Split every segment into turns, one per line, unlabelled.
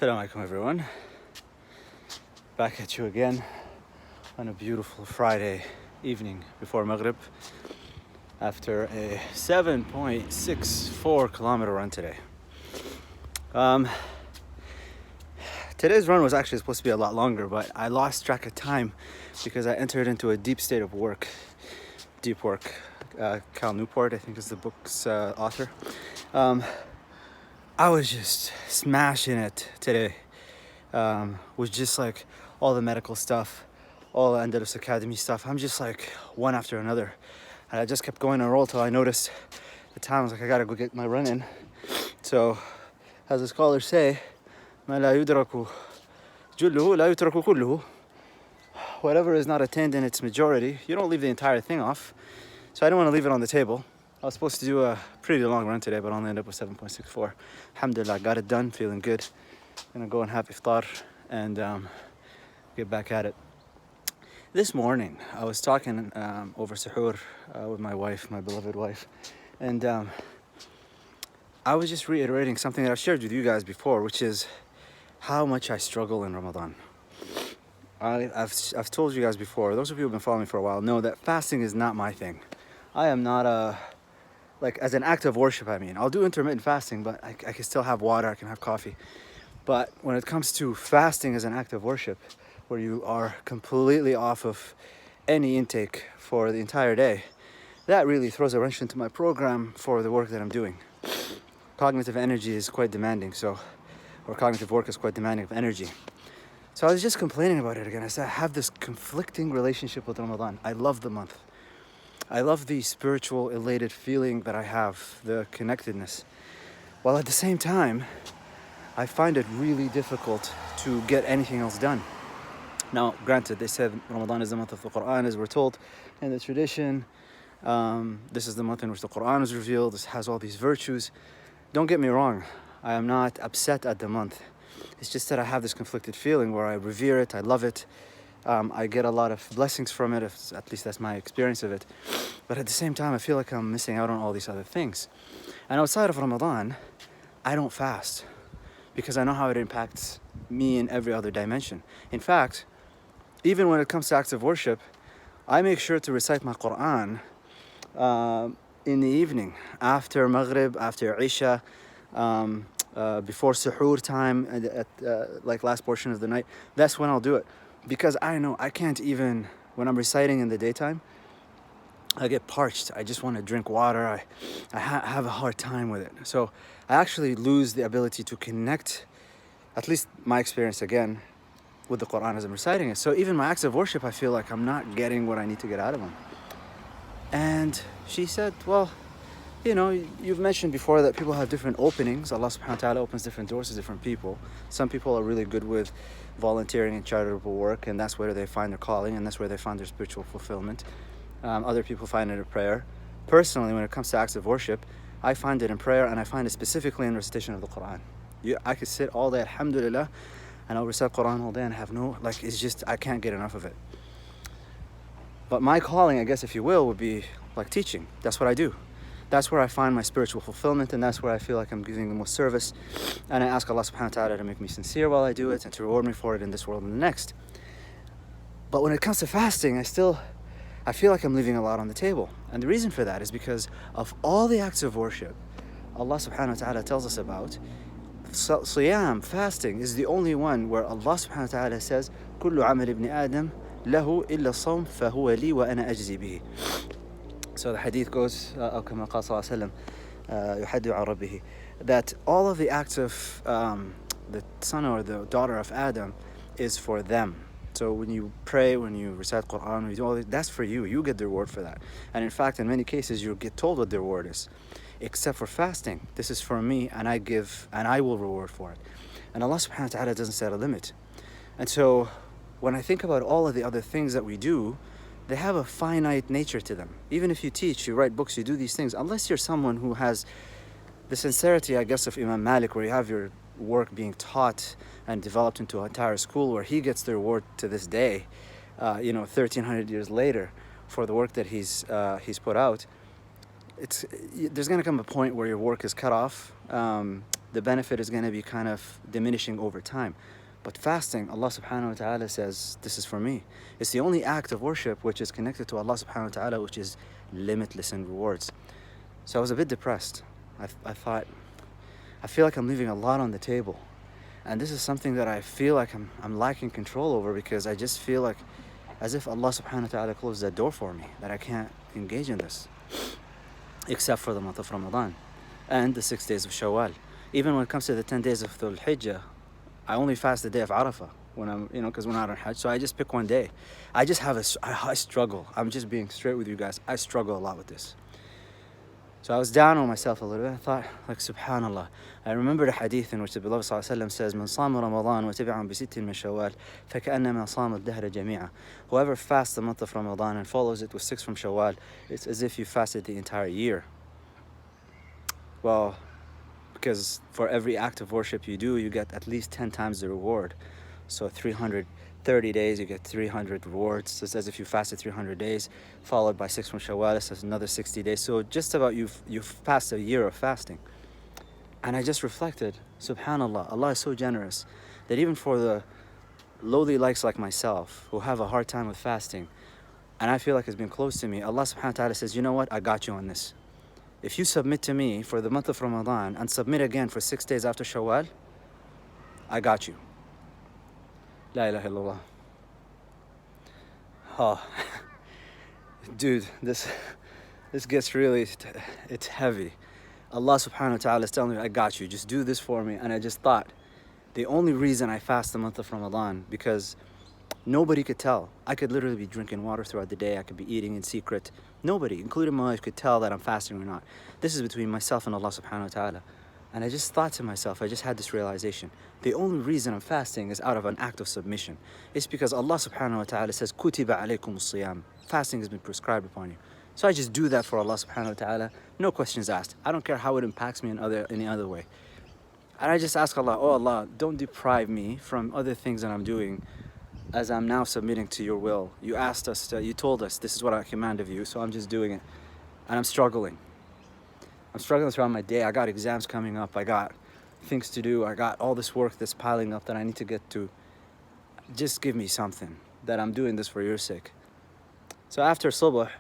Assalamu alaikum everyone. Back at you again on a beautiful Friday evening before Maghrib after a 7.64 kilometer run today. Today's run was actually supposed to be a lot longer, but I lost track of time because I entered into a deep state of work. Deep work. Cal Newport, I think, is the book's author. I was just smashing it today. Was just like all the medical stuff, all the Andalus Academy stuff. I'm just like one after another. And I just kept going on a roll till I noticed the time. I was like, I gotta go get my run in. So, as the scholars say, ما لا يدرك جله لا يترك كله. Whatever is not attained in its majority, you don't leave the entire thing off. So I didn't want to leave it on the table. I was supposed to do a pretty long run today, but I only ended up with 7.64. Alhamdulillah, got it done, feeling good. Gonna go and have iftar and get back at it. This morning, I was talking over suhoor with my wife, my beloved wife, and I was just reiterating something that I've shared with you guys before, which is how much I struggle in Ramadan. I've told you guys before, those of you who have been following me for a while know that fasting is not my thing. I am not as an act of worship, I mean. I'll do intermittent fasting, but I can still have water, I can have coffee. But when it comes to fasting as an act of worship, where you are completely off of any intake for the entire day, that really throws a wrench into my program for the work that I'm doing. Cognitive energy is quite demanding, or cognitive work is quite demanding of energy. So I was just complaining about it again. I said, I have this conflicting relationship with Ramadan. I love the month. I love the spiritual, elated feeling that I have, the connectedness. While at the same time, I find it really difficult to get anything else done. Now, granted, they said Ramadan is the month of the Quran, as we're told in the tradition. This is the month in which the Quran is revealed. This has all these virtues. Don't get me wrong. I am not upset at the month. It's just that I have this conflicted feeling where I revere it, I love it. I get a lot of blessings from it, at least that's my experience of it. But at the same time, I feel like I'm missing out on all these other things. And outside of Ramadan, I don't fast because I know how it impacts me in every other dimension. In fact, even when it comes to acts of worship, I make sure to recite my Quran in the evening, after Maghrib, after Isha, before suhoor time, at like last portion of the night. That's when I'll do it. Because I know I can't even, when I'm reciting in the daytime, I get parched. I just want to drink water. I have a hard time with it. So I actually lose the ability to connect, at least my experience again, with the Quran as I'm reciting it. So even my acts of worship, I feel like I'm not getting what I need to get out of them. And she said, well, you know, you've mentioned before that people have different openings. Allah subhanahu wa ta'ala opens different doors to different people. Some people are really good with volunteering and charitable work, and that's where they find their calling, and that's where they find their spiritual fulfillment. Other people find it in prayer. Personally, when it comes to acts of worship, I find it in prayer, and I find it specifically in recitation of the Quran. I could sit all day, alhamdulillah, and I'll recite Quran all day and have it's just, I can't get enough of it. But my calling, I guess if you will, would be like teaching. That's what I do. That's where I find my spiritual fulfillment, and that's where I feel like I'm giving the most service. And I ask Allah subhanahu wa ta'ala to make me sincere while I do it and to reward me for it in this world and the next. But when it comes to fasting, I feel like I'm leaving a lot on the table. And the reason for that is because of all the acts of worship Allah subhanahu wa ta'ala tells us about, Siyam, fasting, is the only one where Allah subhanahu wa ta'ala says, كُلُّ عَمَلِ ابْنِ آدَمَ لَهُ إِلَّا الصَّوْمَ فَهُوَ لِي وَأَنَا أَجْزِي بِهِ. So the hadith goes, كما قال صلى الله عليه وسلم يحدث عن ربه, that all of the acts of the son or the daughter of Adam is for them. So when you pray, when you recite Quran, when you do all this, that's for you. You get the reward for that. And in fact, in many cases, you get told what the reward is. Except for fasting, this is for me, and I give, and I will reward for it. And Allah subhanahu wa ta'ala doesn't set a limit. And so when I think about all of the other things that we do, they have a finite nature to them. Even if you teach, you write books, you do these things, unless you're someone who has the sincerity, I guess, of Imam Malik, where you have your work being taught and developed into an entire school where he gets the reward to this day, 1,300 years later, for the work that he's put out. There's going to come a point where your work is cut off the benefit is going to be kind of diminishing over time. But fasting, Allah subhanahu wa ta'ala says, this is for me. It's the only act of worship which is connected to Allah subhanahu wa ta'ala, which is limitless in rewards. So I was a bit depressed. I thought, I feel like I'm leaving a lot on the table. And this is something that I feel like I'm lacking control over, because I just feel like as if Allah subhanahu wa ta'ala closed that door for me, that I can't engage in this. Except for the month of Ramadan and the 6 days of Shawwal. Even when it comes to the 10 days of Dhul Hijjah, I only fast the day of Arafah when I'm, because we're not on Hajj. So I just pick one day. I just have I struggle. I'm just being straight with you guys. I struggle a lot with this. So I was down on myself a little bit. I thought, like, subhanallah. I remember the hadith in which the beloved ﷺ says, "Man صام رمضان وتبعهم بست من شوال فكأنما صام الدهر جميعا." Whoever fasts the month of Ramadan and follows it with 6 from Shawwal, it's as if you fasted the entire year. Well, because for every act of worship you do, you get at least 10 times the reward. So 330 days, you get 300 rewards. So it's as if you fasted 300 days, followed by 6 from Shawwal, so another 60 days. So just about you've passed a year of fasting. And I just reflected, subhanallah, Allah is so generous that even for the lowly likes like myself, who have a hard time with fasting, and I feel like it's been close to me, Allah subhanahu wa ta'ala says, you know what, I got you on this. If you submit to me for the month of Ramadan and submit again for 6 days after Shawwal, I got you. La ilaha illallah. Oh, dude, this gets really, it's heavy. Allah subhanahu wa ta'ala is telling me, I got you, just do this for me. And I just thought, the only reason I fast the month of Ramadan, because nobody could tell. I could literally be drinking water throughout the day. I could be eating in secret. Nobody, including my wife, could tell that I'm fasting or not. This is between myself and Allah subhanahu wa ta'ala. And I just thought to myself, I just had this realization. The only reason I'm fasting is out of an act of submission. It's because Allah subhanahu wa ta'ala says, Kutiba alaykum as-siyam. Fasting has been prescribed upon you. So I just do that for Allah subhanahu wa ta'ala. No questions asked. I don't care how it impacts me in any other way. And I just ask Allah, oh Allah, don't deprive me from other things that I'm doing, as I'm now submitting to your will. You asked us, you told us, this is what I command of you, so I'm just doing it. And I'm struggling. I'm struggling throughout my day. I got exams coming up. I got things to do. I got all this work that's piling up that I need to get to. Just give me something, that I'm doing this for your sake. So after Subh,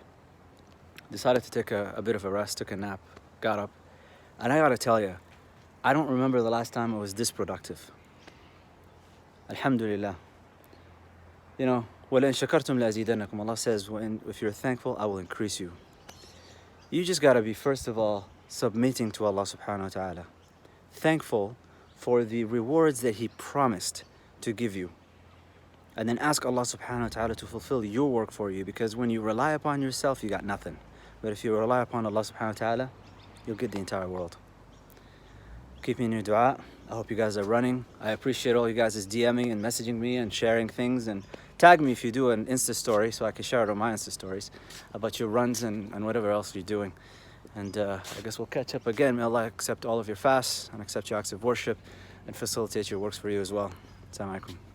decided to take a bit of a rest, took a nap, got up. And I gotta tell you, I don't remember the last time I was this productive. Alhamdulillah. وَلَإِن شَكَرْتُمْ لَأَزِيدَنَّكُمْ. Allah says, if you're thankful, I will increase you. You just gotta be, first of all, submitting to Allah subhanahu wa ta'ala. Thankful for the rewards that He promised to give you. And then ask Allah subhanahu wa ta'ala to fulfill your work for you, because when you rely upon yourself, you got nothing. But if you rely upon Allah subhanahu wa ta'ala, you'll get the entire world. Keep me in your dua. I hope you guys are running. I appreciate all you guys' DMing and messaging me and sharing things, and tag me if you do an Insta story so I can share it on my Insta stories about your runs and whatever else you're doing. And I guess we'll catch up again. May Allah accept all of your fasts and accept your acts of worship and facilitate your works for you as well. Assalamu alaikum.